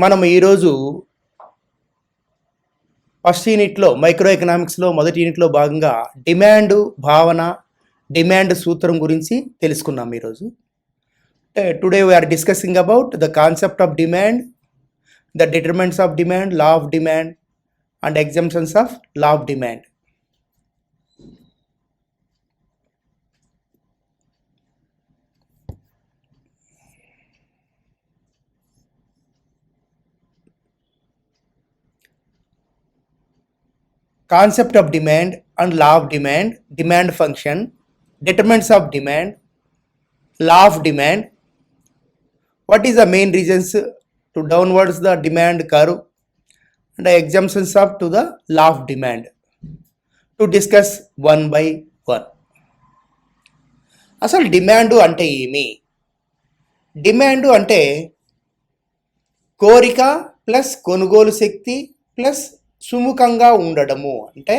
మనం ఈరోజు ఫస్ట్ యూనిట్లో మైక్రో ఎకనామిక్స్లో మొదటి యూనిట్లో భాగంగా డిమాండ్ భావన, డిమాండ్ సూత్రం గురించి తెలుసుకున్నాం. ఈరోజు today we are discussing about the concept of demand, the determinants of demand, law of demand and exemptions of law of demand. Concept of demand and law of demand, demand function, determinants of demand, law of demand. What is the main reasons to downwards the demand curve and the exemptions of to the law of demand? To discuss one by one. అసలు demand అంటే ఏమి? Demand అంటే కోరిక plus కొనుగోలు శక్తి plus సుముఖంగా ఉండడము. అంటే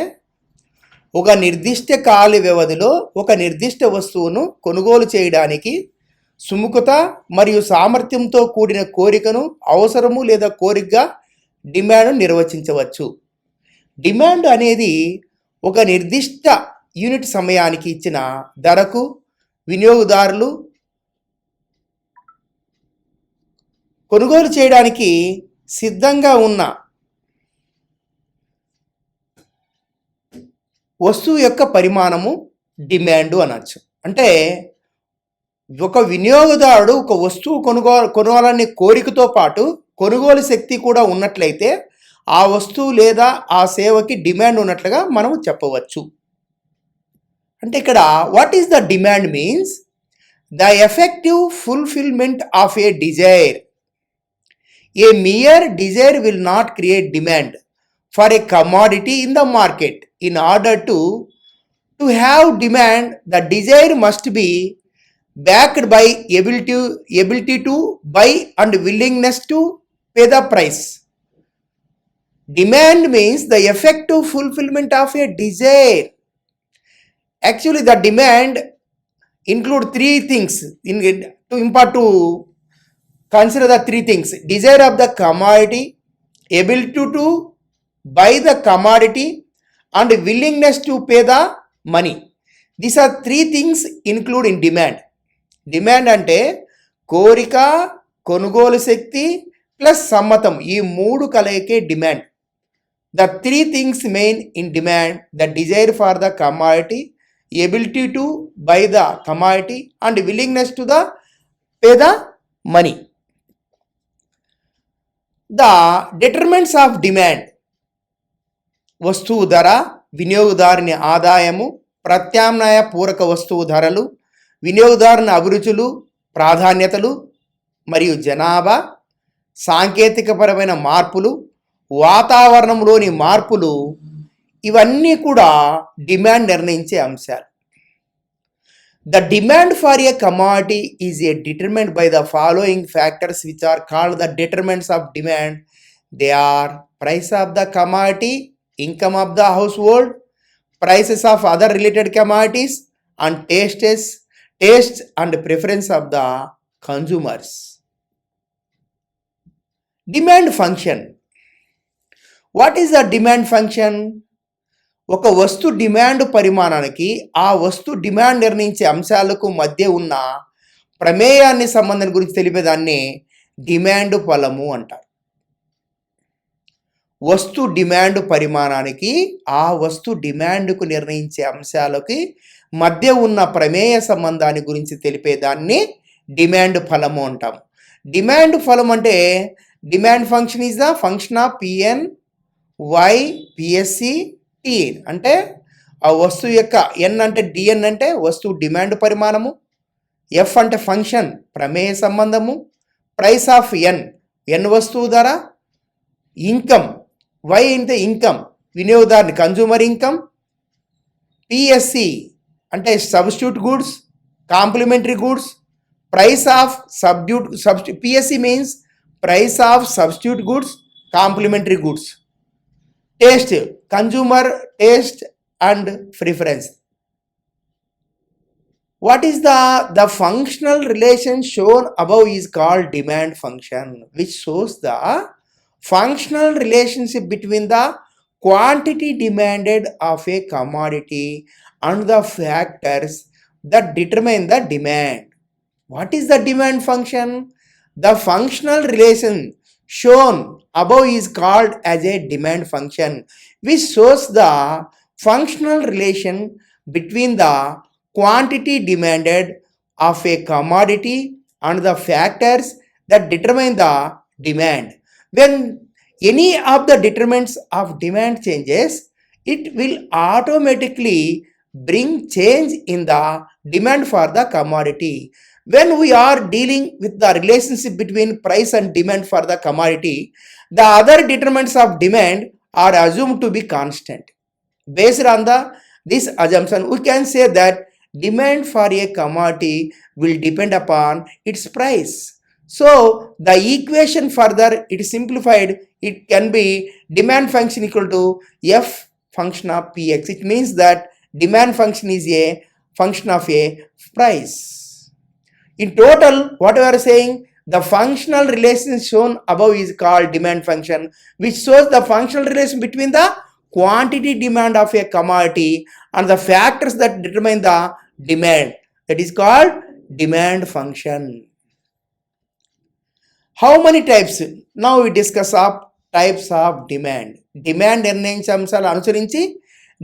ఒక నిర్దిష్ట కాల వ్యవధిలో ఒక నిర్దిష్ట వస్తువును కొనుగోలు చేయడానికి సుముఖత మరియు సామర్థ్యంతో కూడిన కోరికను అవసరము లేదా కోరికగా డిమాండ్ నిర్వచించవచ్చు. డిమాండ్ అనేది ఒక నిర్దిష్ట యూనిట్ సమయానికి ఇచ్చిన ధరకు వినియోగదారులు కొనుగోలు చేయడానికి సిద్ధంగా ఉన్న వస్తువు యొక్క పరిమాణము డిమాండు అనొచ్చు. అంటే ఒక వినియోగదారుడు ఒక వస్తువు కొనాలనే కోరికతో పాటు కొనుగోలు శక్తి కూడా ఉన్నట్లయితే ఆ వస్తువు లేదా ఆ సేవకి డిమాండ్ ఉన్నట్లుగా మనం చెప్పవచ్చు. అంటే ఇక్కడ what is the demand means the effective fulfilment of a desire. A mere desire will not create demand for a commodity in the market. In order to have demand, the desire must be backed by ability to buy and willingness to pay the price. Demand means the effective fulfillment of a desire. Actually, the demand include three things. To consider the three things: desire of the commodity, ability to buy the commodity and willingness to pay the money. These are three things include in demand. Demand అంటే కోరిక, కొనుగోలు శక్తి plus సమ్మతం, ఈ మూడు కలయికే demand. The three things main in demand: the desire for the commodity, ability to buy the commodity and willingness to pay the money. The determinants of demand: వస్తువు ధర, వినియోగదారుని ఆదాయము, ప్రత్యామ్నాయ పూరక వస్తువు ధరలు, వినియోగదారుని అభిరుచులు, ప్రాధాన్యతలు మరియు జనాభా, సాంకేతికపరమైన మార్పులు, వాతావరణంలోని మార్పులు, ఇవన్నీ కూడా డిమాండ్ నిర్ణయించే అంశాలు. The demand for a commodity is determined by the following factors which are called the determinants of demand. They are price of the commodity, income of the household, prices of other related commodities, and tastes and preference of the consumers. Demand function. What is the demand function? ఒక వస్తు demand పరిమాణానికి ఆ వస్తు demand నిర్ణయించే అంశాలకు మధ్య ఉన్న ప్రమేయాన్ని సంబంధం గురించి తెలిపేదాన్ని డిమాండ్ ఫలము అంటారు. వస్తు డిమాండ్ పరిమాణానికి ఆ వస్తు డిమాండ్కు నిర్ణయించే అంశాలకి మధ్య ఉన్న ప్రమేయ సంబంధాన్ని గురించి తెలిపేదాన్ని డిమాండ్ ఫలము అంటాం. డిమాండ్ ఫలం అంటే demand function is the function of PN Y PSC TN. అంటే ఆ వస్తువు యొక్క ఎన్ అంటే డిఎన్ అంటే వస్తువు డిమాండ్ పరిమాణము, ఎఫ్ అంటే ఫంక్షన్ ప్రమేయ సంబంధము, ప్రైస్ ఆఫ్ ఎన్ వస్తువు ధర, ఇన్కమ్ వై అంటే ఇన్కమ్ వినియోగదారుని కన్జ్యూమర్ ఇన్కమ్, పిఎస్సి అంటే substitute goods complementary goods, price of PSC means price of substitute goods complementary goods, taste consumer taste and preference. What is the functional relation shown above is called demand function, which shows the functional relationship between the quantity demanded of a commodity and the factors that determine the demand. What is the demand function? The functional relation shown above is called as a demand function, which shows the functional relation between the quantity demanded of a commodity and the factors that determine the demand. When any of the determinants of demand changes, it will automatically bring change in the demand for the commodity. When we are dealing with the relationship between price and demand for the commodity, the other determinants of demand are assumed to be constant. Based on this assumption, we can say that demand for a commodity will depend upon its price. So the equation further it is simplified, it can be demand function equal to f function of px. It means that demand function is a function of a price. In total, what we are saying, the functional relation shown above is called demand function, which shows the functional relation between the quantity demand of a commodity and the factors that determine the demand. That is called demand function. How many types? Now we discuss of types of demand. Demand నిర్ణయించే అంశాలు అనుసరించి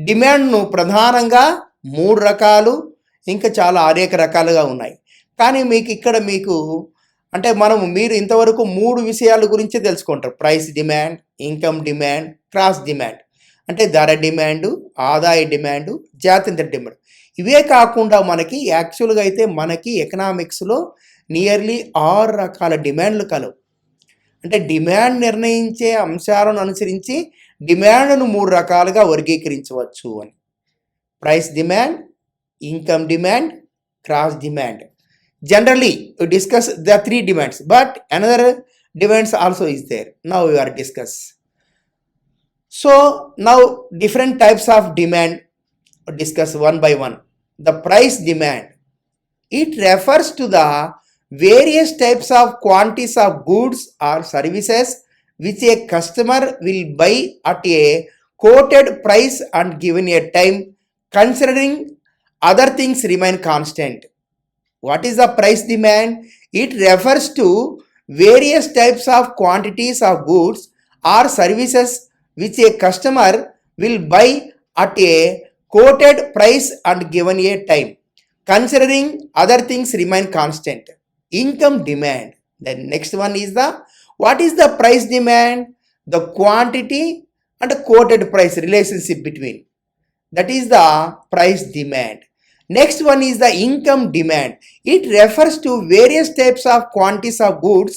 డిమాండ్ను ప్రధానంగా 3 రకాలు, ఇంకా చాలా అనేక రకాలుగా ఉన్నాయి. కానీ మీకు అంటే మీరు ఇంతవరకు 3 విషయాల గురించే తెలుసుకుంటారు. Price demand, income demand, cross demand. అంటే ధర డిమాండు, ఆదాయ డిమాండు, జాతీయ డిమాండ్. ఇవే కాకుండా యాక్చువల్గా అయితే ఎకనామిక్స్లో నియర్లీ 6 రకాల డిమాండ్లు కలవు. అంటే డిమాండ్ నిర్ణయించే అంశాలను అనుసరించి డిమాండ్ను 3 రకాలుగా వర్గీకరించవచ్చు అని. Price demand, income demand, cross demand. Generally, we discuss the 3 demands, but another demands also is there. Now we are discuss. So now different types of demand discuss one by one. The price demand, it refers to the various types of quantities of goods or services which a customer will buy at a quoted price and given a time, considering other things remain constant. What is the price demand? It refers to various types of quantities of goods or services which a customer will buy at a quoted price and given a time, considering other things remain constant. Income demand. The next one is what is the price demand? The quantity and quoted price relationship between. That is the price demand. Next one is the income demand. It refers to various types of quantities of goods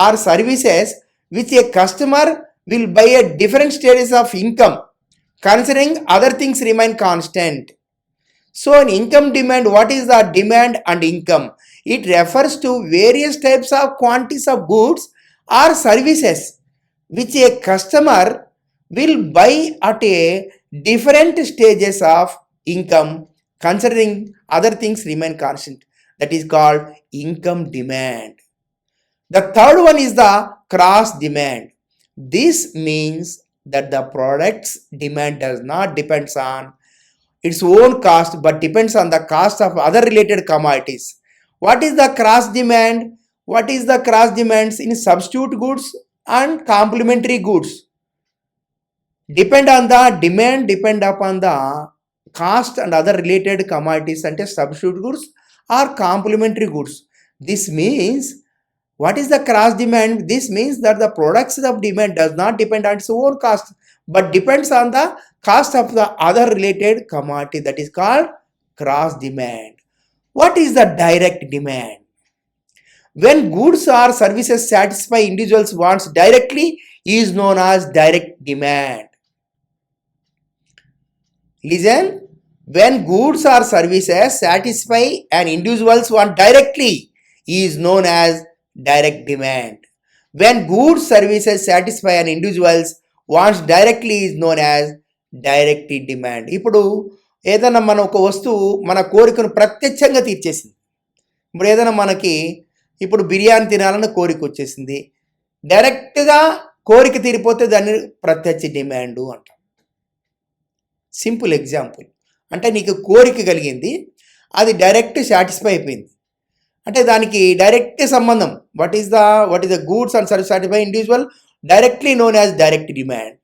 or services which a customer will buy at different stages of income, considering other things remain constant. So in income demand, what is the demand and income? It refers to various types of quantities of goods or services which a customer will buy at a different stages of income, considering other things remain constant. That is called income demand. The third one is the cross demand. This means that the product's demand does not depend on its own cost but depends on the cost of other related commodities. What is the cross demand? What is the cross demands in substitute goods and complementary goods? Depend on the demand, depend upon the cost and other related commodities and substitute goods or complementary goods. This means, what is the cross demand? This means that the products of demand does not depend on its own cost but depends on the cost of the other related commodity. That is called cross demand. What is the direct demand? When goods or services satisfy individuals' wants directly is known as direct demand. Listen, when goods or services satisfy an individual's want directly is known as direct demand. When goods services satisfy an individual's wants directly is known as direct demand. ఇప్పుడు ఏదైనా మన ఒక వస్తువు మన కోరికను ప్రత్యక్షంగా తీర్చేసింది. ఇప్పుడు ఏదైనా మనకి ఇప్పుడు బిర్యానీ తినాలని కోరిక వచ్చేసింది, డైరెక్ట్గా కోరిక తీరిపోతే దాన్ని ప్రత్యక్ష డిమాండు అంటాం. Simple example. అంటే నీకు కోరిక కలిగింది, అది డైరెక్ట్ సాటిస్ఫై అయిపోయింది, అంటే దానికి డైరెక్ట్ సంబంధం. What is the goods and service satisfy individual directly known as direct demand.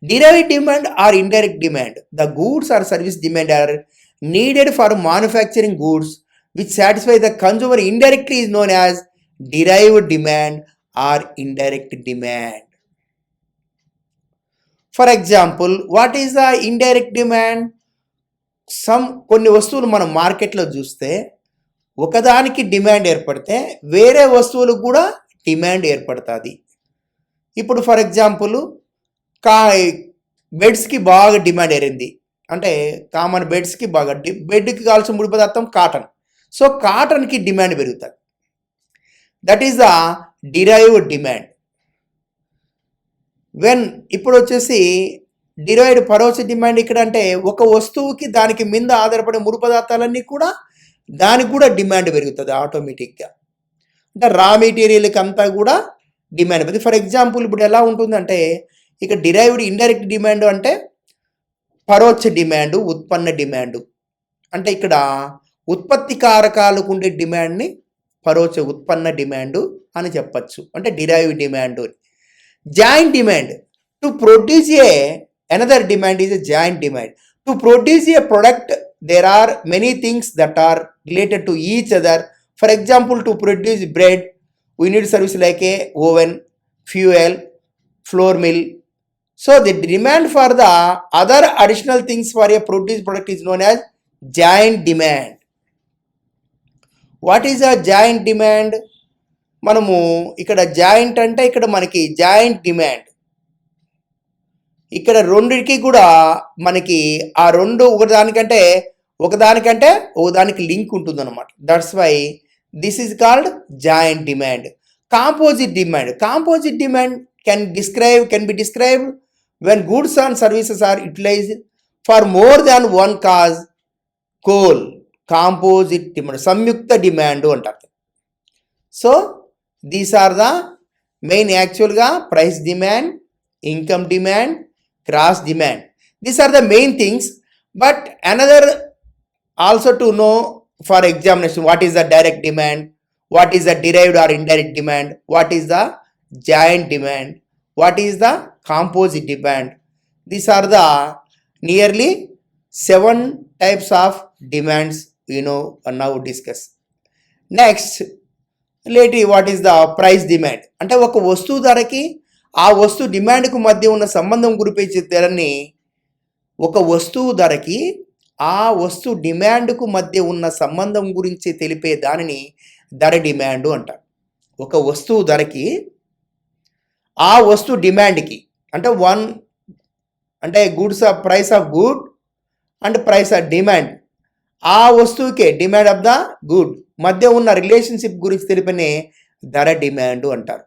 Derived demand or indirect demand. The goods or service demand are needed for manufacturing goods which satisfy the consumer indirectly is known as derived demand or indirect demand. For example, what is the indirect demand? కొన్ని వస్తువులు మనం మార్కెట్లో చూస్తే ఒకదానికి demand ఏర్పడితే వేరే వస్తువులకు కూడా డిమాండ్ ఏర్పడుతుంది. ఇప్పుడు ఫర్ ఎగ్జాంపుల్ బెడ్స్కి బాగా డిమాండ్ ఏరింది, అంటే కామన్ బెడ్స్కి బాగా బెడ్కి కావాల్సిన ముడి పదార్థం కాటన్, సో కాటన్కి డిమాండ్ పెరుగుతుంది. That is the derived demand. ఇప్పుడు వచ్చేసి డిరైవ్డ్ పరోక్ష డిమాండ్ ఇక్కడ అంటే ఒక వస్తువుకి దానికి మీద ఆధారపడే ముడి పదార్థాలన్నీ కూడా దానికి కూడా డిమాండ్ పెరుగుతుంది ఆటోమేటిక్గా. అంటే రా మెటీరియల్కి అంతా కూడా డిమాండ్ పెరుగుతుంది. ఫర్ ఎగ్జాంపుల్ ఇప్పుడు ఎలా ఉంటుందంటే ఇక డిరైవ్డ్ ఇండైరెక్ట్ డిమాండ్ అంటే పరోక్ష డిమాండు, ఉత్పన్న డిమాండు. అంటే ఇక్కడ ఉత్పత్తి కారకాలకు ఉండే డిమాండ్ని పరోక్ష ఉత్పన్న డిమాండు అని చెప్పచ్చు, అంటే derived demand. Joint demand to produce another demand is a joint demand. To produce a product there are many things that are related to each other. For example to produce bread we need service like a oven, fuel, flour mill. So the demand for the other additional things for a produced product is known as giant demand. What is a giant demand? మనము ఇక్కడ joint అంటే ఇక్కడ మనకి joint demand ఇక్కడ రెండిటికి కూడా మనకి ఆ రెండు ఒకదానికంటే ఒకదానికి లింక్ ఉంటుంది అనమాట. That's why this is called joint demand. Composite demand can be described when goods and services are utilized for more than one cause. Call composite demand, సంయుక్త డిమాండ్ అంటారు. So these are the main actually price demand, income demand, cross demand. These are the main things. But another also to know for examination what is the direct demand, what is the derived or indirect demand, what is the giant demand, what is the composite demand. These are the nearly 7 types of demands now discuss. Next, later what is the price demand. అంటే ఒక వస్తువు ధరకి ఆ వస్తువు డిమాండ్కు మధ్య ఉన్న సంబంధం గురిపించేదాన్ని ఒక వస్తువు ధరకి ఆ వస్తువు డిమాండ్కు మధ్య ఉన్న సంబంధం గురించి తెలిపే దానిని ధర డిమాండు అంటారు. ఒక వస్తువు ధరకి ఆ వస్తువు డిమాండ్కి అంటే goods of price of good and price of demand, ఆ వస్తువుకే డిమాండ్ ఆఫ్ ద గుడ్ మధ్య ఉన్న రిలేషన్షిప్ గురించి తెలిపనే ధర డిమాండు అంటారు.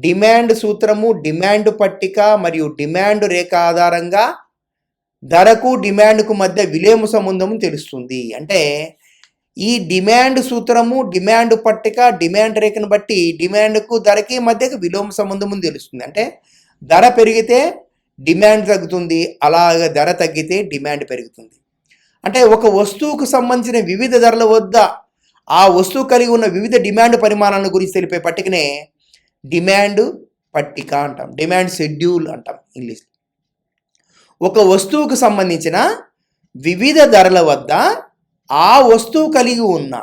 డిమాండ్ సూత్రము, డిమాండ్ పట్టిక మరియు డిమాండ్ రేఖ ఆధారంగా ధరకు డిమాండ్కు మధ్య విలోమ సంబంధము తెలుస్తుంది. అంటే ఈ డిమాండ్ సూత్రము, డిమాండ్ పట్టిక, డిమాండ్ రేఖను బట్టి డిమాండ్కు ధరకి మధ్యకు విలోమ సంబంధం తెలుస్తుంది. అంటే ధర పెరిగితే డిమాండ్ తగ్గుతుంది, అలాగే ధర తగ్గితే డిమాండ్ పెరుగుతుంది. అంటే ఒక వస్తువుకు సంబంధించిన వివిధ ధరల వద్ద ఆ వస్తువు కలిగి ఉన్న వివిధ డిమాండ్ పరిమాణాల గురించి తెలిపే పట్టికనే డిమాండ్ పట్టిక అంటాం, డిమాండ్ షెడ్యూల్ అంటాం ఇంగ్లీష్. ఒక వస్తువుకు సంబంధించిన వివిధ ధరల వద్ద ఆ వస్తువు కలిగి ఉన్న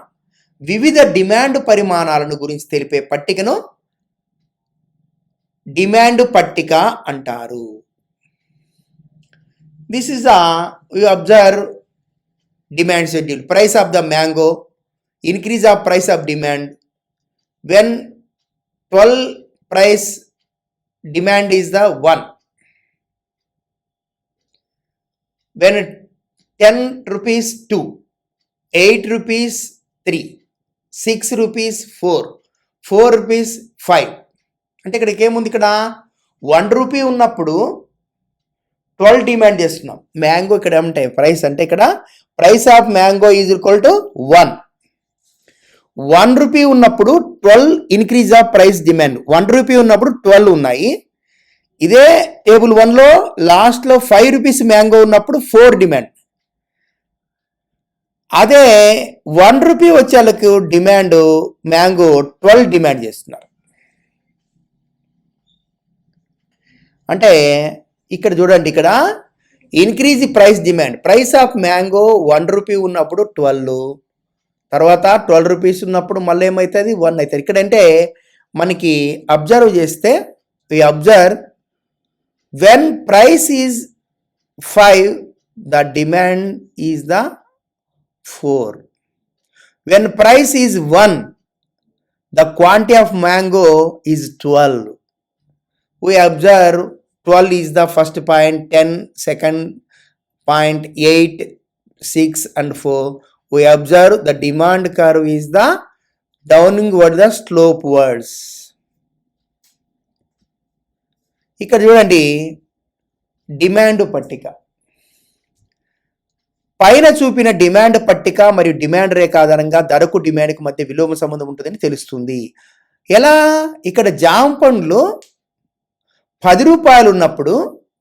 వివిధ డిమాండ్ పరిమాణాలను గురించి తెలిపే పట్టికను డిమాండ్ పట్టిక అంటారు. This is you observe demand schedule. Price of the mango, increase of price of demand. When 12 price demand is the 1, when 10 rupees 2, 8 rupees 3, 6 rupees 4, 4 rupees 5. అంటే ఇక్కడికి ఏముంది, ఇక్కడ 1 రూపీ ఉన్నప్పుడు 12 డిమాండ్ చేస్తున్నాం. మ్యాంగో ఇక్కడ ఏమంటే ప్రైస్ అంటే ఇక్కడ price of mango is equal to 1 rupee ఉన్నప్పుడు 12 increase of price demand. 1 rupee ఉన్నప్పుడు 12 ఉన్నాయి. ఇదే టేబుల్ 1లో లాస్ట్లో 5 రూపీస్ మ్యాంగో ఉన్నప్పుడు 4 డిమాండ్. అదే 1 రూపీ వచ్చేళ్ళకు డిమాండ్ మ్యాంగో 12 డిమాండ్ చేస్తున్నారు. అంటే ఇక్కడ చూడండి, ఇక్కడ increase price demand. Price of mango 1 rupee ఉన్నప్పుడు 12, తర్వాత 12 రూపీస్ ఉన్నప్పుడు మళ్ళీ ఏమవుతుంది 1 అవుతుంది. ఇక్కడంటే మనకి అబ్జర్వ్ చేస్తే we observe when price is 5 the demand is the 4. When price is 1 the quantity of mango is 12. We observe 12 is the first point, 10 second point, 8 6 and 4. We observe the demand curve is the downward the slope wards. ఇక్కడ చూడండి demand పట్టిక పైన చూపిన demand పట్టిక మరియు demand రేఖ ఆధారంగా ధరకు డిమాండ్కి మధ్య విలోమ సంబంధం ఉంటుందని తెలుస్తుంది. ఎలా? ఇక్కడ జామ పండ్లు 10 రూపాయలు ఉన్నప్పుడు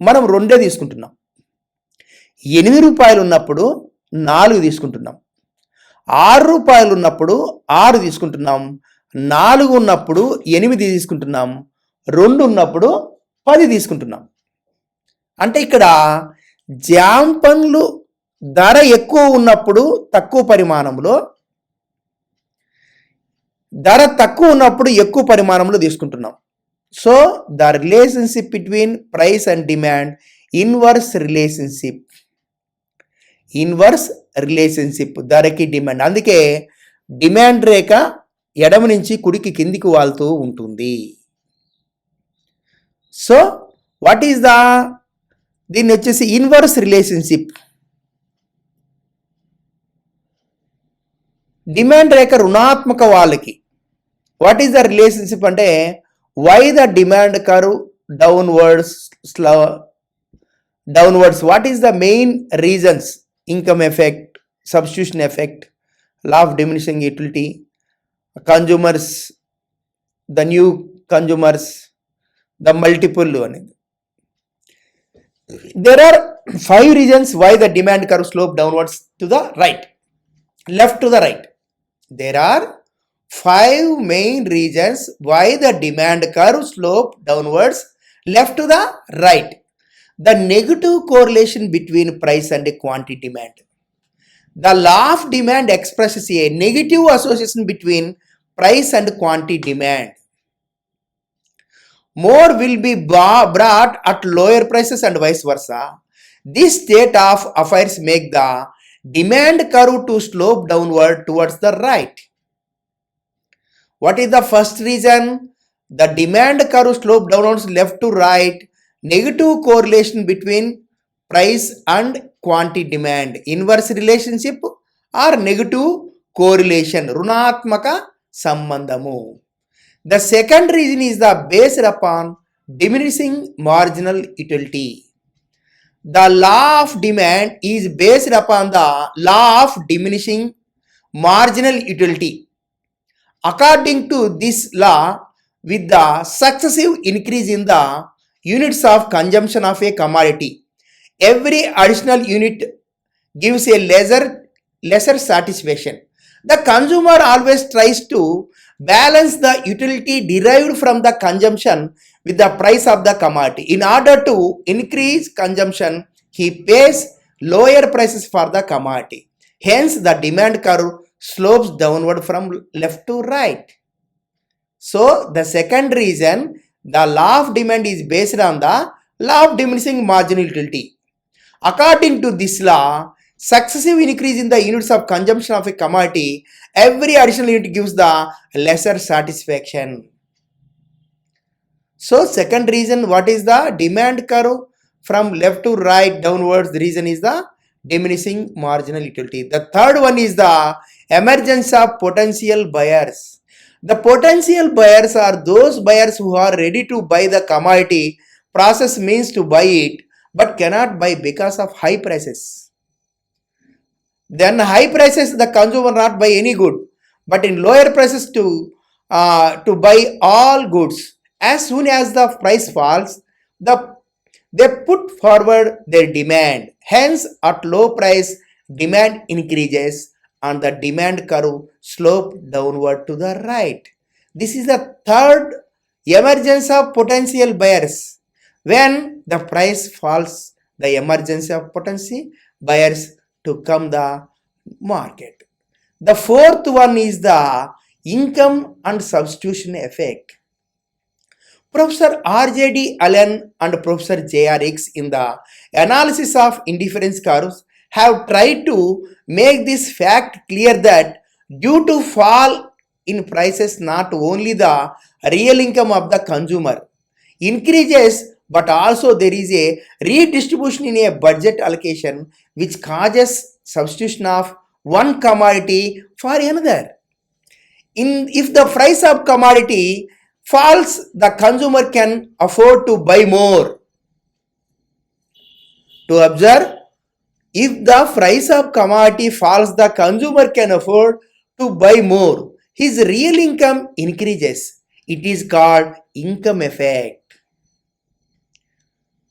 మనం 2 తీసుకుంటున్నాం. 8 రూపాయలు ఉన్నప్పుడు 4 తీసుకుంటున్నాం. 6 రూపాయలు ఉన్నప్పుడు 6 తీసుకుంటున్నాం. 4 ఉన్నప్పుడు 8 తీసుకుంటున్నాం. 2 ఉన్నప్పుడు 10 తీసుకుంటున్నాం. అంటే ఇక్కడ జామ పండ్లు ధర ఎక్కువ ఉన్నప్పుడు తక్కువ పరిమాణంలో, ధర తక్కువ ఉన్నప్పుడు ఎక్కువ పరిమాణంలో తీసుకుంటున్నాం. So the relationship between price and demand inverse relationship ధరకి డిమాండ్. అందుకే డిమాండ్ రేఖ ఎడమ నుంచి కుడికి కిందికి వాళ్తూ ఉంటుంది. సో వాట్ ఈస్ దీన్ని వచ్చేసి ఇన్వర్స్ రిలేషన్షిప్. డిమాండ్ రేఖ రుణాత్మక వాళ్ళకి వాట్ ఈస్ ద రిలేషన్షిప్ అంటే why the demand curve downwards. What is the main reasons? Income effect, substitution effect, law of diminishing utility, consumers, the new consumers, the multiple అనేది. There are 5 reasons why the demand curve slope downwards to the right, left to the right. There are 5 main reasons why the demand curve slope downwards left to the right. The negative correlation between price and quantity demand. The law of demand expresses a negative association between price and quantity demand. More will be brought at lower prices and vice versa. This state of affairs make the demand curve to slope downward towards the right. What is the first reason? The demand curve slope downwards left to right. Negative correlation between price and quantity demand. Inverse relationship or negative correlation. Runatmaka sambandhamu. The second reason is the based upon diminishing marginal utility. The law of demand is based upon the law of diminishing marginal utility. According to this law, with the successive increase in the units of consumption of a commodity, every additional unit gives a lesser satisfaction. The consumer always tries to balance the utility derived from the consumption with the price of the commodity. In order to increase consumption, he pays lower prices for the commodity. Hence, the demand curve slopes downward from left to right. So, the second reason, the law of demand is based on the law of diminishing marginal utility. According to this law, successive increase in the units of consumption of a commodity, every additional unit gives the lesser satisfaction. So second reason, what is the demand curve from left to right downwards? The reason is the diminishing marginal utility. The third one is the emergence of potential buyers. The potential buyers are those buyers who are ready to buy the commodity. Process means to buy it but cannot buy because of high prices. Then high prices the consumer not buy any good, but in lower prices to buy all goods. As soon as the price falls, they put forward their demand. Hence, at low price, demand increases and the demand curve slope downward to the right. This is the third emergence of potential buyers. When the price falls, the emergence of potential buyers to come the market. The fourth one is the income and substitution effect. Professor R.J.D. Allen and Professor J.R.X. in the analysis of indifference curves have tried to make this fact clear that due to fall in prices, not only the real income of the consumer increases, but also there is a redistribution in a budget allocation which causes substitution of one commodity for another. If the price of commodity falls, the consumer can afford to buy more. To observe, if the price of commodity falls, the consumer can afford to buy more. His real income increases. It is called income effect.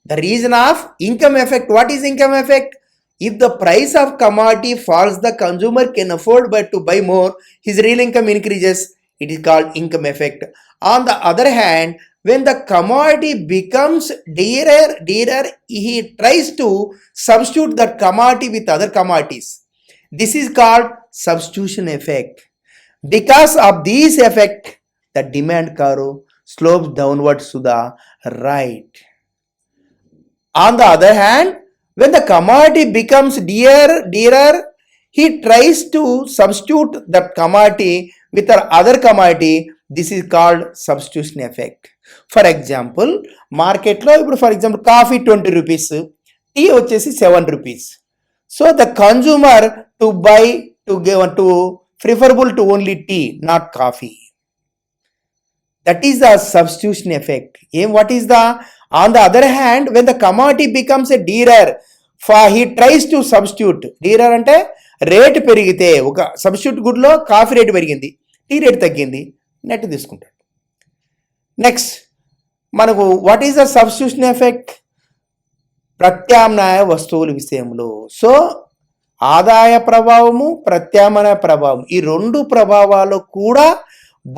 The reason of income effect, what is income effect? If the price of commodity falls, the consumer can afford to buy more. His real income increases. It is called income effect. On the other hand, when the commodity becomes dearer, he tries to substitute that commodity with other commodities. This is called substitution effect. Because of this effect, the demand curve slopes downwards to the right. On the other hand, when the commodity becomes dearer, he tries to substitute that commodity with other commodity. This is called substitution effect. For example, market lo ఇప్పుడు for example coffee 20 rupees, tea వచ్చేసి 7 rupees. So the consumer to buy to preferable to only tea, not coffee. That is the substitution effect. What is the, on the other hand, when the commodity becomes a dearer, he tries to substitute. Dearer అంటే rate పెరిగితే, ఒక substitute గుడ్లో coffee rate పెరిగింది, tea rate తగ్గింది, net తీసుకుంటాడు. Next మనకు what is the substitution effect? ప్రత్యామ్నాయ వస్తువుల విషయంలో. సో ఆదాయ ప్రభావము, ప్రత్యామ్నాయ ప్రభావం, ఈ రెండు ప్రభావాలు కూడా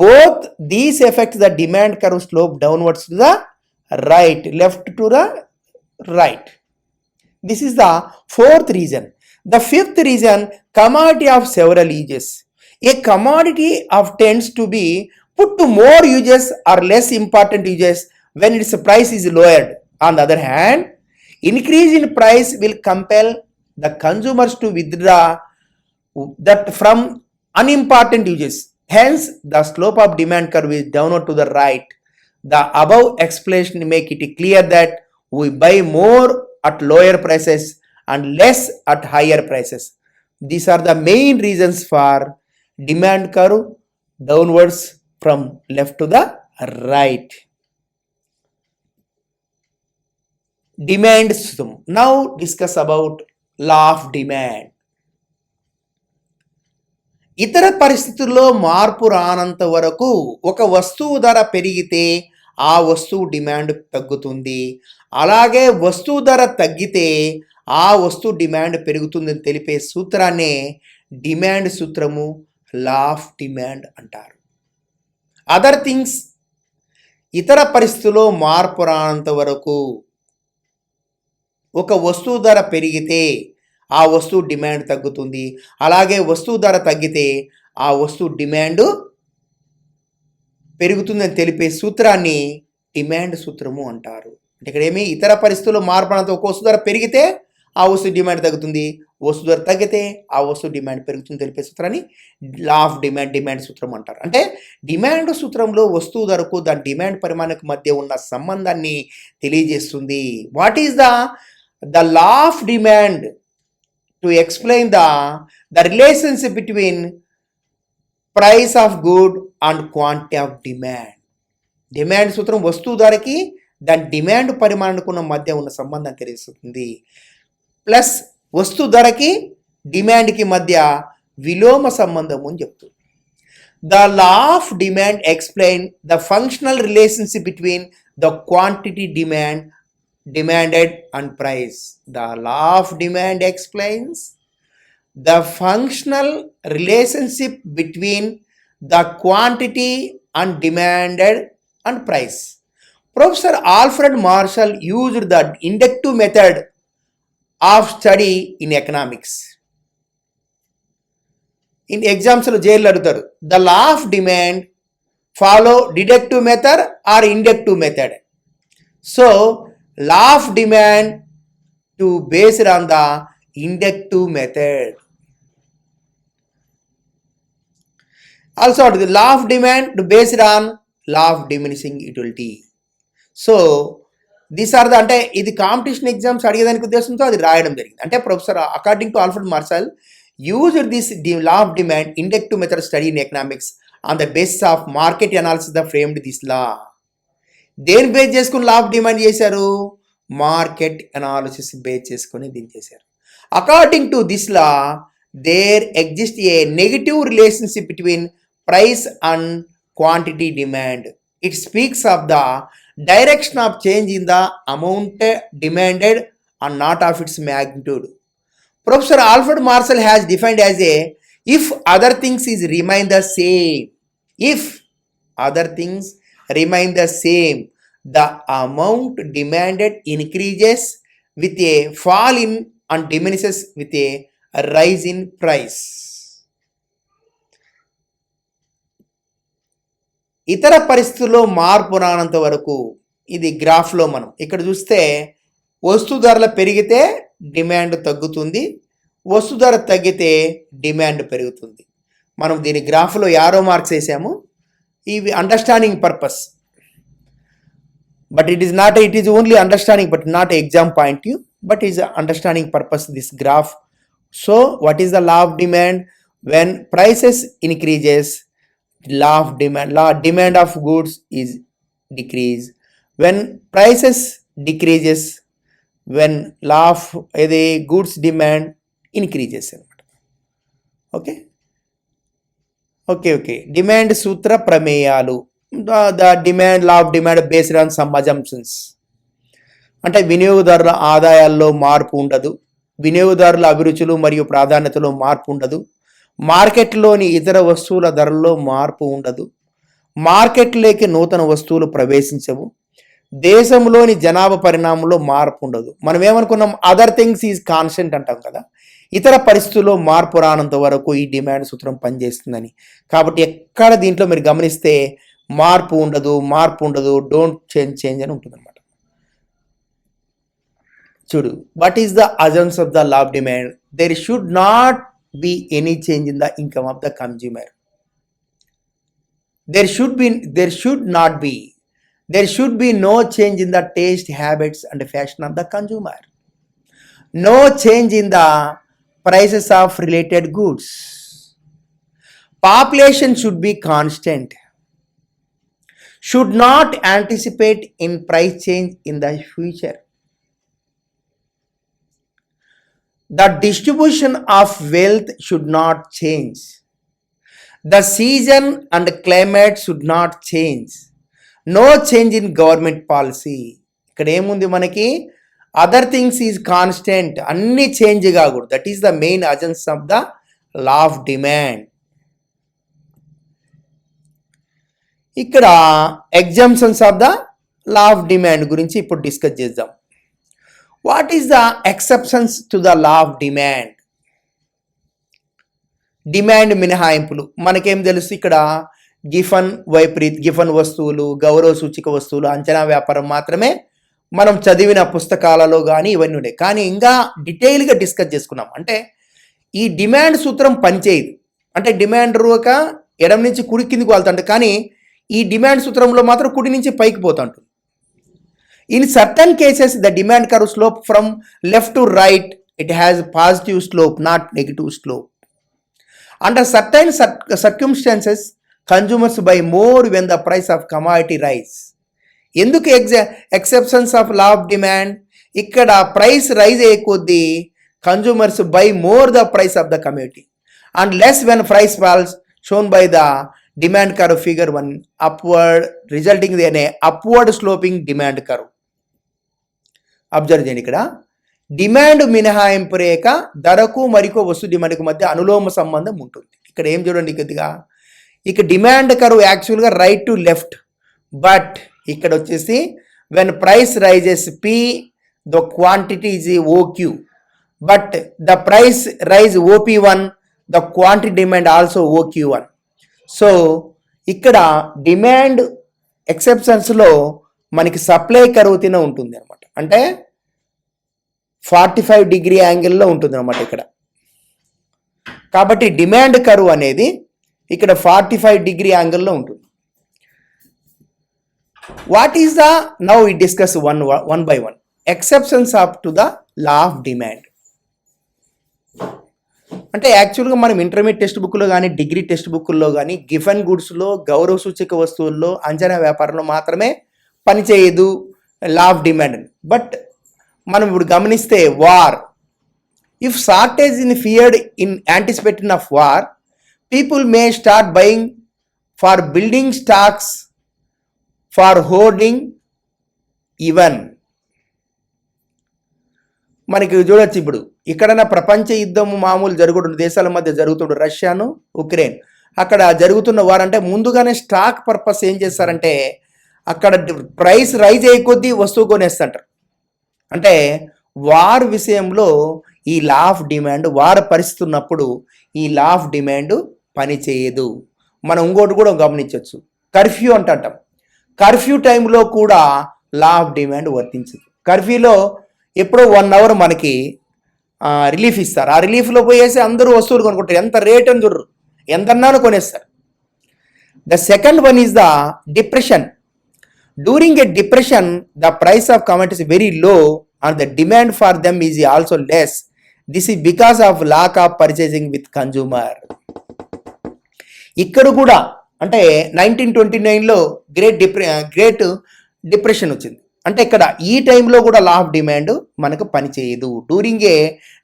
both these affect the demand curve slope downwards to the right, left to the right. This is the fourth reason. The fifth reason, commodity of several uses. A commodity of tends to be put to more uses or less important uses when its price is lowered. On the other hand, increase in price will compel the consumers to withdraw that from unimportant uses. Hence, the slope of demand curve is downward to the right. The above explanation make it clear that we buy more at lower prices and less at higher prices. These are the main reasons for demand curve downwards from left to the right. Demand system. Now discuss about law of demand. ఇతర పరిస్థితుల్లో మార్పు రానంత వరకు ఒక వస్తువు ధర పెరిగితే ఆ వస్తువు డిమాండ్ తగ్గుతుంది. అలాగే వస్తువు ధర తగ్గితే ఆ వస్తువు డిమాండ్ పెరుగుతుందని తెలిపే సూత్రాన్నే డిమాండ్ సూత్రము, లా ఆఫ్ డిమాండ్ అంటారు. అదర్ థింగ్స్, ఇతర పరిస్థితుల్లో మార్పు రానంత వరకు ఒక వస్తువు ధర పెరిగితే ఆ వస్తువు డిమాండ్ తగ్గుతుంది. అలాగే వస్తువు ధర తగ్గితే ఆ వస్తువు డిమాండ్ పెరుగుతుందని తెలిపే సూత్రాన్ని డిమాండ్ సూత్రము అంటారు. అంటే ఇక్కడ ఏమి, ఇతర పరిస్థితుల్లో మార్పు రానంత ఒక వస్తువు ధర పెరిగితే ఆ వస్తువు డిమాండ్ తగ్గుతుంది, వస్తువు ధర తగ్గితే ఆ వస్తువు డిమాండ్ పెరుగుతుంది తెలిపే సూత్రాన్ని లా ఆఫ్ డిమాండ్ సూత్రం అంటారు. అంటే డిమాండ్ సూత్రంలో వస్తువు ధరకు దాని డిమాండ్ పరిమాణకు మధ్య ఉన్న సంబంధాన్ని తెలియజేస్తుంది. What is the law of demand? To explain the relationship between price of good and quantity of demand. Demand సూత్రం వస్తువు ధరకి దాని డిమాండ్ పరిమాణానికి మధ్య ఉన్న సంబంధం తెలుస్తుంది. ప్లస్ వస్తు ధరకి డిమాండ్కి మధ్య విలోమ సంబంధం అని చెప్తుంది. The law of demand explain the functional relationship between the quantity demanded and price. The law of demand explains the functional relationship between the quantity and demanded and price. Professor Alfred Marshall used the inductive method of study in economics. In exams లో JL అడుగుతారు, the law of demand follow deductive method or inductive method. So law of demand to based on the inductive method. Also the law of demand to based on law of diminishing utility. So these are the, అంటే ఇది competition exams అడిగేదానికి ఉద్దేశంతో అది రాయడం జరిగింది. అంటే professor according to Alfred martial used this law of demand inductive method study in economics on the basis of market analysis the framed this law. దేని base చేసుకుని లా ఆఫ్ డిమాండ్ చేశారు? Market analysis base చేసుకుని దీన్ని చేశారు. According to this law there exist a negative relationship between price and quantity demand. It speaks of the direction of change in the amount demanded and not of its magnitude. Professor Alfred Marshall has defined as a, if other things is remain the same, if other things remain the same, the amount demanded increases with a fall in and diminishes with a rise in price. ఇతర పరిస్థితుల్లో మార్పు రానంత వరకు, ఇది గ్రాఫ్లో మనం ఇక్కడ చూస్తే వస్తు ధరలు పెరిగితే డిమాండ్ తగ్గుతుంది, వస్తు ధర తగ్గితే డిమాండ్ పెరుగుతుంది. మనం దీని గ్రాఫ్లో యారో మార్క్స్ వేసాము. ఇవి understanding purpose, but it is only understanding but not exam point view, but is understanding purpose this graph. So what is the law of demand? When prices increases, law of demand of goods is decrease. When prices decreases, when law of the goods demand increases. Okay. Demand sutra prameyalu. The demand law of demand based on some assumptions. అంటే వినియోగదారుల ఆదాయాల్లో మార్పు ఉండదు, వినియోగదారుల అభిరుచులు మరియు ప్రాధాన్యతలో మార్పు ఉండదు, మార్కెట్లోని ఇతర వస్తువుల ధరల్లో మార్పు ఉండదు, మార్కెట్లోకి నూతన వస్తువులు ప్రవేశించవు, దేశంలోని జనాభా పరిణామంలో మార్పు ఉండదు. మనం ఏమనుకున్నాం? అదర్ థింగ్స్ ఈజ్ కాన్స్టెంట్ అంటాం కదా. ఇతర పరిస్థితుల్లో మార్పు రానంత వరకు ఈ డిమాండ్ సూత్రం పనిచేస్తుందని. కాబట్టి ఎక్కడ దీంట్లో మీరు గమనిస్తే మార్పు ఉండదు, డోంట్ చేంజ్ అని ఉంటుంది అనమాట. చూడు, what is the assumptions of the law of demand? There should not be any change in the income of the consumer. There should be no change in the taste, habits and fashion of the consumer. No change in the prices of related goods. Population should be constant. Should not anticipate in price change in the future. The distribution of wealth should not change. The season and climate should not change. No change in government policy. ఇక్కడ ఏముంది మనకి? Other things is constant, అన్ని change కాకూడదు. That is the main essence of the law of demand. ఇక్కడ exemptions of the law of demand గురించి ఇప్పుడు discuss చేద్దాం. What is the exceptions to the law of demand? Demand మినహాయింపులు మనకేం తెలుసు? ఇక్కడ గిఫన్ వస్తువులు, గౌరవ సూచిక వస్తువులు, అంచనా వ్యాపారం మాత్రమే మనం చదివిన పుస్తకాలలో కానీ ఇవన్నీ ఉన్నాయి. కానీ ఇంకా డీటెయిల్గా డిస్కస్ చేసుకున్నాం. అంటే ఈ డిమాండ్ సూత్రం పనిచేయదు. అంటే డిమాండ్ రూక ఎడం నుంచి కుడి కిందికి వెళ్తుంటుంది, కానీ ఈ డిమాండ్ సూత్రంలో మాత్రం కుడి నుంచి పైకి పోతుంటుంది. In certain cases, the demand curve slope from left to right, it has positive slope, not negative slope. Under certain circumstances, consumers buy more when the price of commodity rise. ఎందుకు exceptions of law of demand? ఇక్కడ price rise అయ్యే కొద్దీ consumers buy more the price of the community and less when price falls shown by the demand curve figure 1 upward resulting in a upward sloping demand curve. Observe చేయండి, ఇక్కడ demand మినహాయింపు రేఖ ధరకు మరికో వస్తు డిమాండ్కి మధ్య అనులోమ సంబంధం ఉంటుంది. ఇక్కడ ఏం చూడండి కొద్దిగా, ఇక demand curve actually right to left, but ఇక్కడ వచ్చేసి when price rises P the quantity is OQ, but the price rise OP one the quantity demand also OQ one. So ఇక్కడ డిమాండ్ ఎక్సెప్షన్స్లో మనకి సప్లై కర్వ్ తిన ఉంటుంది అనమాట, అంటే 45 డిగ్రీ యాంగిల్లో ఉంటుంది అనమాట ఇక్కడ. కాబట్టి డిమాండ్ కర్వ్ అనేది ఇక్కడ 45 డిగ్రీ యాంగిల్లో ఉంటుంది. What is the now we discuss one by one exceptions up to the law of demand. అంటే యాక్చువల్గా మనం ఇంటర్మీడియట్ టెక్స్ట్ బుక్లో కానీ డిగ్రీ టెక్స్ట్ బుక్లో కానీ గిఫెన్ గుడ్స్లో గౌరవ సూచక వస్తువుల్లో అంచనా వ్యాపారంలో మాత్రమే పనిచేయదు లా ఆఫ్ డిమాండ్. బట్ మనం ఇప్పుడు గమనిస్తే war, if shortage in feared in anticipation of war, people may start buying for building stocks for hoarding even. మనకి చూడొచ్చు, ఇప్పుడు ఇక్కడైనా ప్రపంచ యుద్ధము మామూలు జరుగుతున్న దేశాల మధ్య జరుగుతుండే రష్యాను ఉక్రెయిన్, అక్కడ జరుగుతున్న వారంటే ముందుగానే స్టాక్ పర్పస్ ఏం చేస్తారంటే అక్కడ ప్రైస్ రైజ్ అయ్యే కొద్దీ వస్తువు కొనేస్తుంటారు. అంటే వార్ విషయంలో ఈ లా ఆఫ్ డిమాండ్, వార్ పరిస్థితి ఉన్నప్పుడు ఈ లా ఆఫ్ డిమాండ్ పని చేయదు. మనం ఇంకోటి కూడా గమనించవచ్చు, కర్ఫ్యూ అంటాం. కర్ఫ్యూ టైంలో కూడా లా ఆఫ్ డిమాండ్ వర్తించదు. కర్ఫ్యూలో ఎప్పుడో 1 అవర్ మనకి రిలీఫ్ ఇస్తారు. ఆ రిలీఫ్లో పోయేసి అందరూ వస్తువులు కొనుక్కుంటారు, ఎంత రేట్ అని చూడరు, ఎంతన్నాను కొనేస్తారు. The second one is the depression. During a depression the price of commodities very low and the demand for them is also less. This is because of lack of purchasing with consumer. ఇక్కడ కూడా అంటే 1929లో great depression వచ్చింది. అంటే ఇక్కడ ఈ టైంలో కూడా లా of demand మనకు పనిచేయదు. During a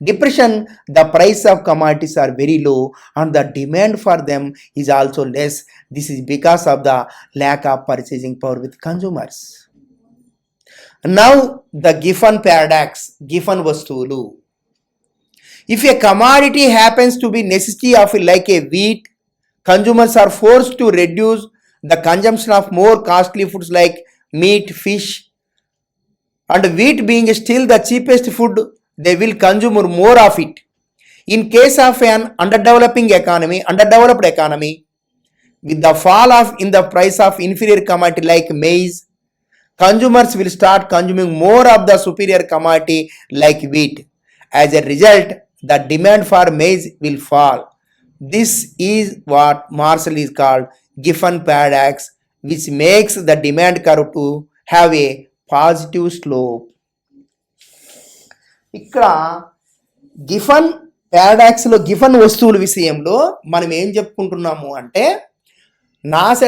depression the price of commodities are very low and the demand for them is also less. This is because of the lack of purchasing power with consumers. Now the Giffen paradox, Giffen వస్తువులు. If a commodity happens to be necessity of like a wheat, consumers are forced to reduce the consumption of more costly foods like meat, fish, and wheat being still the cheapest food, they will consume more of it. In case of an underdeveloped economy, with the fall in the price of inferior commodity like maize, consumers will start consuming more of the superior commodity like wheat. As a result, the demand for maize will fall. This is what Marshall is called Giffen paradox, which makes the demand curve to have a positive slope. ఇక్కడ గిఫన్ పారాడాక్స్లో గిఫన్ వస్తువుల విషయంలో మనం ఏం చెప్పుకుంటున్నాము అంటే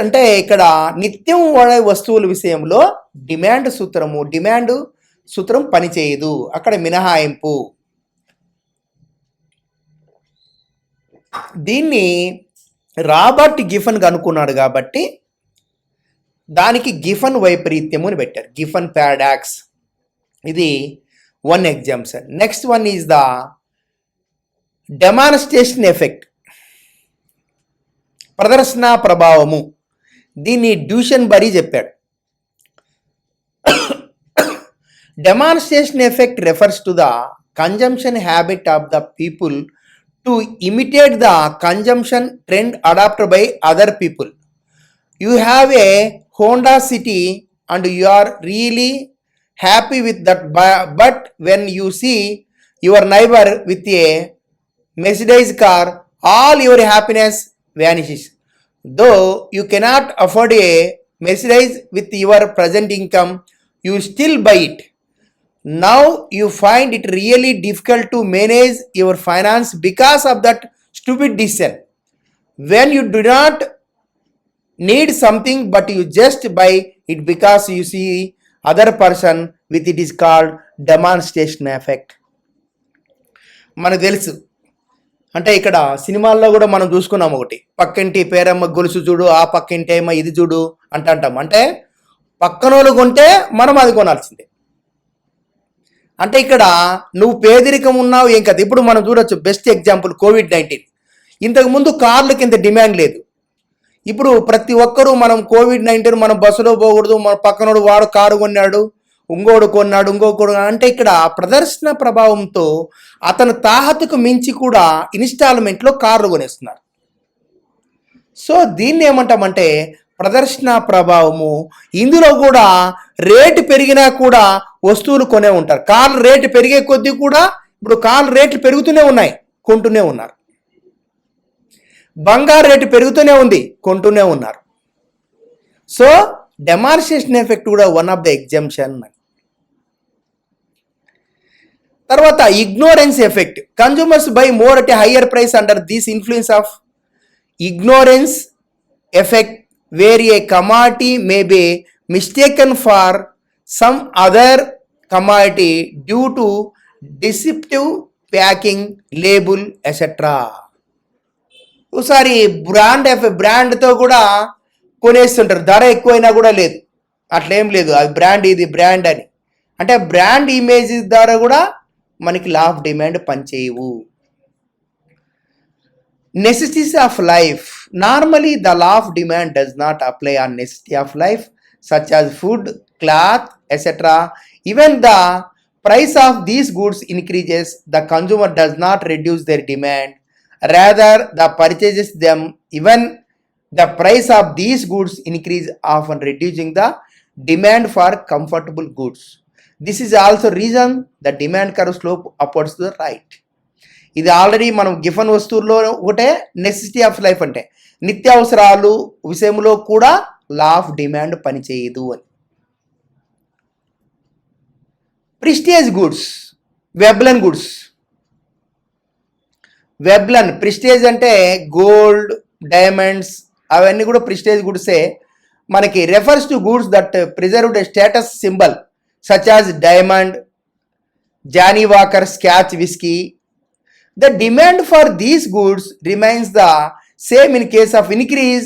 అంటే ఇక్కడ నిత్యం వాడే వస్తువుల విషయంలో డిమాండ్ సూత్రం పనిచేయదు, అక్కడ మినహాయింపు. దీన్ని రాబర్ట్ గిఫన్ కనుక్కున్నాడు కాబట్టి దానికి గిఫన్ వైపరీత్యము అని పెట్టారు, గిఫన్ పారాడాక్స్. ఇది one example. Next one is the demonstration effect, ప్రదర్శన ప్రభావము. దీన్ని డ్యూషన్బరీ చెప్పాడు. Demonstration effect refers to the consumption habit of the people to imitate the consumption trend adopted by other people. You have a Honda City and you are really happy with that, but when you see your neighbor with a Mercedes car, all your happiness vanishes. Though you cannot afford a Mercedes with your present income, you still buy it. Now you find it really difficult to manage your finance because of that stupid decision. When you do not need something but you just buy It because you see other person with it is called demonstration effect. మనకు తెలుసు, అంటే ఇక్కడ సినిమాల్లో కూడా మనం చూసుకున్నాం ఒకటి, పక్కింటి పేరమ్మ గొలుసు చూడు, ఆ పక్కింటి ఏమో ఇది చూడు అంటాం. అంటే పక్కనోళ్ళు కొంటే మనం అది కొనాల్సిందే. అంటే ఇక్కడ నువ్వు పేదరికం ఉన్నావు ఏం కదా. ఇప్పుడు మనం చూడొచ్చు, బెస్ట్ ఎగ్జాంపుల్ కోవిడ్-19. ఇంతకుముందు కార్లకి ఇంత డిమాండ్ లేదు. ఇప్పుడు ప్రతి ఒక్కరూ మనం కోవిడ్-19 మనం బస్సులో పోకూడదు, మన పక్కనోడు వాడు కారు కొన్నాడు, ఇంకోడు కొన్నాడు, ఇంకొకడు. అంటే ఇక్కడ ప్రదర్శన ప్రభావంతో అతను తాహతుకు మించి కూడా ఇన్స్టాల్మెంట్లో కార్లు కొనేస్తున్నారు. సో దీన్ని ఏమంటామంటే ప్రదర్శన ప్రభావము. ఇందులో కూడా రేటు పెరిగినా కూడా వస్తువులు కొనే ఉంటారు. కార్లు రేటు పెరిగే కొద్దీ కూడా ఇప్పుడు కార్లు రేట్లు పెరుగుతూనే ఉన్నాయి, కొంటూనే ఉన్నారు. బంగారు రేటు పెరుగుతూనే ఉంది, కొంటూనే ఉన్నారు. సో డెమాన్స్ట్రేషన్ ఎఫెక్ట్ కూడా వన్ ఆఫ్ ద ఎగ్జాంప్షన్. తర్వాత ignorance effect. Consumers buy more at a higher price under this influence of ignorance effect, where a commodity may be mistaken for some other commodity due to deceptive packing, label, etc. ఒకసారి బ్రాండ్తో కూడా కొనేస్తుంటారు, ధర ఎక్కువైనా కూడా లేదు, అట్లేం లేదు, అది brand, ఇది బ్రాండ్ అని. అంటే బ్రాండ్ ఇమేజ్ ద్వారా కూడా మనకి లా ఆఫ్ డిమాండ్ పనిచేయవు. Necessities of life. Normally, the law of demand does not apply on necessity of life, such as food, cloth, etc. Even the price of these goods increases, the consumer does not reduce their demand. Rather, the purchases them. Even the price of these goods increase, often reducing the demand for comfortable goods. This is also reason the demand curve slope upwards to the right. ఇది already మనం గిఫన్ వస్తువుల్లో ఒకటే necessity of life, అంటే నిత్యావసరాలు విషయంలో కూడా లా of demand పనిచేయదు అని. Prestige goods, Veblen goods. Veblen, prestige అంటే గోల్డ్, డైమండ్స్, అవన్నీ కూడా ప్రిస్టేజ్ గుడ్సే. మనకి refers to goods that preserved status symbol such as diamond, Johnnie Walker, scotch whisky. The demand for these goods remains the same in case of increase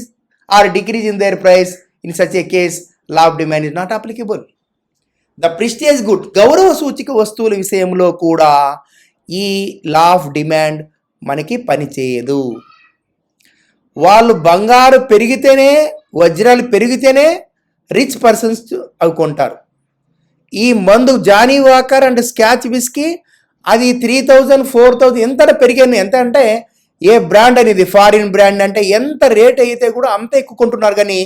or decrease in their price. In such a case, law of demand is not applicable. The prestige good, గౌరవ సూచిక వస్తువుల విషయంలో కూడా ఈ law of demand మనకి పనిచేయదు. వాళ్ళు బంగారు పెరిగితేనే, వజ్రాలు పెరిగితేనే రిచ్ పర్సన్స్ అవి కొంటారు. ఈ మందు Johnnie Walker and scotch whisky అది 3000, 4000 ఎంత పెరిగాను. ఎంత అంటే ఏ బ్రాండ్ అనేది ఫారిన్ బ్రాండ్ అంటే ఎంత రేట్ అయితే కూడా అంత ఎక్కువ కొంటున్నారు, కానీ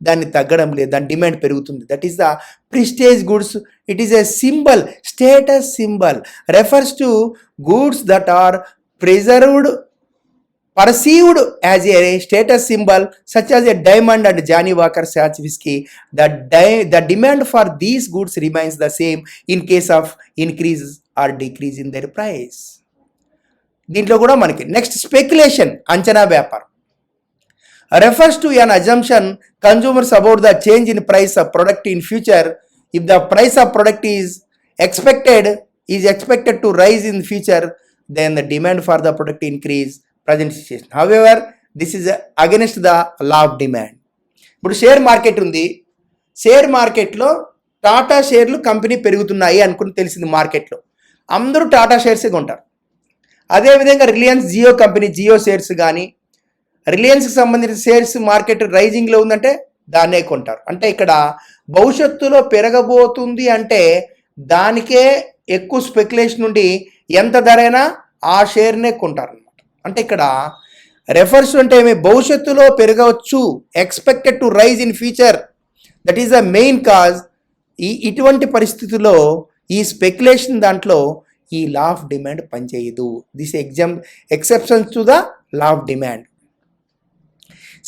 దాన్ని తగ్గడం లేదు, దాని డిమాండ్ పెరుగుతుంది. That is the prestige goods. It is a symbol, status symbol, refers to goods that are preserved, perceived as a status symbol such as a diamond and Johnny Walker Scotch whiskey. The demand for these goods remains the same in case of increase or decrease in their price. దీంట్లో కూడా మనకి next speculation, అంచనా వ్యాపారం. refers to an assumption consumers about the change in price of product in future. If the price of product is expected to rise in future, then the demand for the product increase. Present situation. However, this is against the law of demand. ఇప్పుడు share market ఉంది, share మార్కెట్లో టాటా షేర్లు company పెరుగుతున్నాయి అనుకుని తెలిసింది మార్కెట్లో, అందరూ టాటా షేర్సే కొంటారు. అదేవిధంగా రిలయన్స్ జియో కంపెనీ, జియో షేర్స్ కానీ, రిలయన్స్కి సంబంధించిన షేర్స్ మార్కెట్ రైజింగ్లో ఉందంటే దాన్నే కొంటారు. అంటే ఇక్కడ భవిష్యత్తులో పెరగబోతుంది అంటే దానికే ఎక్కువ స్పెక్యులేషన్ నుండి ఎంత ధరైనా ఆ షేర్నే కొంటారు. అంటే ఇక్కడ రెఫర్స్ అంటే ఏమి, భవిష్యత్తులో పెరగవచ్చు, expected to rise in future, that is the main cause. ఇటువంటి పరిస్థితుల్లో ఈ స్పెక్యులేషన్ దాంట్లో ఈ లా ఆఫ్ డిమాండ్ పనిచేయదు. This exceptions to the law of demand.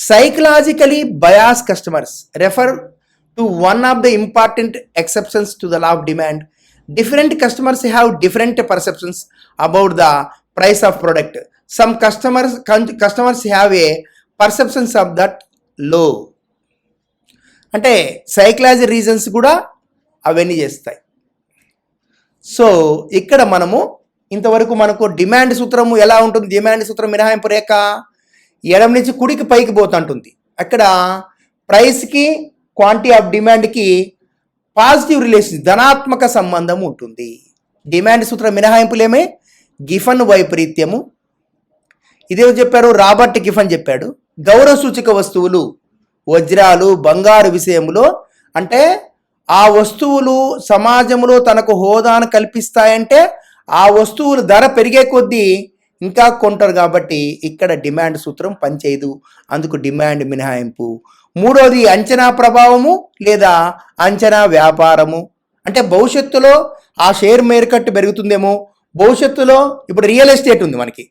Psychologically bias customers refer to one of the important exceptions to the law of demand. Different customers have different perceptions about the price of product. Some customers have a perceptions of that low. అంటే psychology reasons కూడా అవన్నీ చేస్తాయి. So ఇక్కడ మనము ఇంతవరకు మనకు demand సూత్రము ఎలా ఉంటుంది, డిమాండ్ సూత్రం మినహాయింపు రేఖ ఎడమ నుంచి కుడికి పైకి పోతుంటుంది. అక్కడ ప్రైస్కి క్వాంటిటీ ఆఫ్ డిమాండ్కి పాజిటివ్ రిలేషన్, ధనాత్మక సంబంధం ఉంటుంది. డిమాండ్ సూత్రం మినహాయింపులేమే గిఫన్ వైపరీత్యము. ఇదేమో చెప్పారు, రాబర్ట్ గిఫన్ చెప్పాడు. గౌరవ సూచక వస్తువులు వజ్రాలు బంగారు విషయంలో అంటే ఆ వస్తువులు సమాజంలో తనకు హోదాను కల్పిస్తాయంటే ఆ వస్తువులు ధర పెరిగే కొద్దీ ఇంకా కొంటారు కాబట్టి ఇక్కడ డిమాండ్ సూత్రం పనిచేయదు, అందుకు డిమాండ్ మినహాయింపు. మూడోది అంచనా ప్రభావము లేదా అంచనా వ్యాపారము. అంటే భవిష్యత్తులో ఆ షేర్ మార్కెట్ పెరుగుతుందేమో, భవిష్యత్తులో ఇప్పుడు రియల్ ఎస్టేట్ ఉంది మనకి.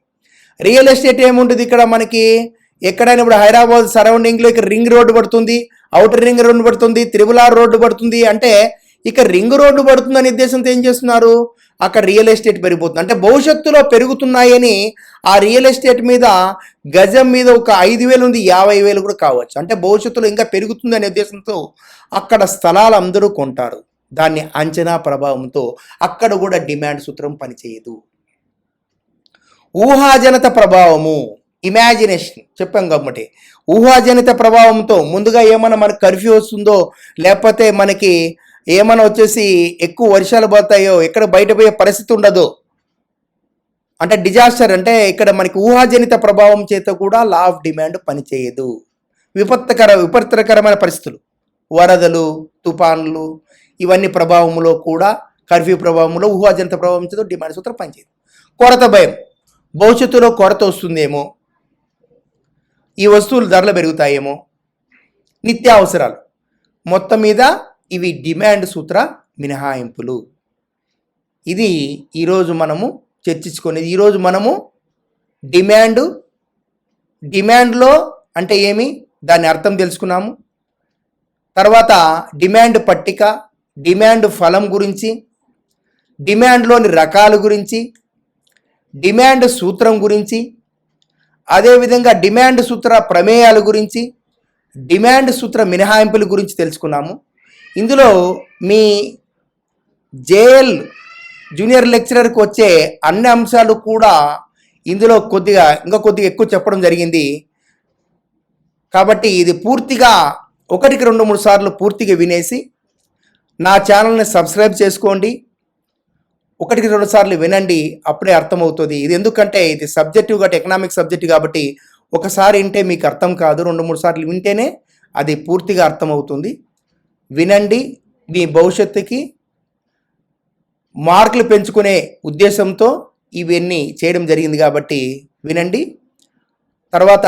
రియల్ ఎస్టేట్ ఏముంటుంది ఇక్కడ మనకి, ఎక్కడైనా ఇప్పుడు హైదరాబాద్ సరౌండింగ్లో ఇక్కడ రింగ్ రోడ్డు పడుతుంది, అవుటర్ రింగ్ రోడ్డు పడుతుంది, త్రిబుల్ ఆర్ రోడ్డు పడుతుంది. అంటే ఇక రింగ్ రోడ్డు పడుతుందనే ఉద్దేశంతో ఏం చేస్తున్నారు, అక్కడ రియల్ ఎస్టేట్ పెరిగిపోతుంది. అంటే భవిష్యత్తులో పెరుగుతున్నాయని ఆ రియల్ ఎస్టేట్ మీద గజం మీద ఒక 5,000 ఉంది, 50,000 కూడా కావచ్చు. అంటే భవిష్యత్తులో ఇంకా పెరుగుతుంది అనే ఉద్దేశంతో అక్కడ స్థలాలు అందరూ కొంటారు. దాన్ని అంచనా ప్రభావంతో అక్కడ కూడా డిమాండ్ సూత్రం పనిచేయదు. ఊహాజనిత ప్రభావము, ఇమాజినేషన్ చెప్పాం కాబట్టి ఊహాజనిత ప్రభావంతో ముందుగా ఏమైనా మనకు కర్ఫ్యూ వస్తుందో, లేకపోతే మనకి ఏమైనా వచ్చేసి ఎక్కువ వర్షాలు పడతాయో, ఎక్కడ బయట పోయే పరిస్థితి ఉండదో, అంటే డిజాస్టర్, అంటే ఇక్కడ మనకి ఊహాజనిత ప్రభావం చేత కూడా లా ఆఫ్ డిమాండ్ పనిచేయదు. విపత్కరమైన పరిస్థితులు, వరదలు తుఫాన్లు ఇవన్నీ ప్రభావంలో కూడా కర్ఫ్యూ ప్రభావంలో ఊహాజనిత ప్రభావం చేత డిమాండ్ సూత్రం పనిచేయదు. కొరత భయం, భవిష్యత్తులో కొరత వస్తుందేమో, ఈ వస్తువులు ధరలు పెరుగుతాయేమో, నిత్యావసరాలు, మొత్తం మీద ఇవి డిమాండ్ సూత్ర మినహాయింపులు. ఇది ఈరోజు మనము చర్చించుకునేది. ఈరోజు మనము డిమాండ్లో అంటే ఏమి దాని అర్థం తెలుసుకున్నాము. తర్వాత డిమాండ్ పట్టిక, డిమాండ్ ఫలం గురించి, డిమాండ్లోని రకాల గురించి, డిమాండ్ సూత్రం గురించి, అదేవిధంగా డిమాండ్ సూత్ర ప్రమేయాల గురించి, డిమాండ్ సూత్ర మినహాయింపుల గురించి తెలుసుకున్నాము. ఇందులో మీ జేఎల్ జూనియర్ లెక్చరర్కి వచ్చే అన్ని అంశాలు కూడా ఇందులో కొద్దిగా ఎక్కువ చెప్పడం జరిగింది. కాబట్టి ఇది పూర్తిగా 1-2-3 సార్లు పూర్తిగా వినేసి నా ఛానల్ని సబ్స్క్రైబ్ చేసుకోండి. 1-2 సార్లు వినండి, అప్పుడే అర్థమవుతుంది. ఇది ఎందుకంటే ఇది సబ్జెక్టివ్ కాబట్టి, ఎకనామిక్ సబ్జెక్ట్ కాబట్టి ఒకసారి వింటే మీకు అర్థం కాదు, 2-3 సార్లు వింటేనే అది పూర్తిగా అర్థమవుతుంది. వినండి, మీ భవిష్యత్తుకి మార్కులు పెంచుకునే ఉద్దేశంతో ఇవన్నీ చేయడం జరిగింది కాబట్టి వినండి. తర్వాత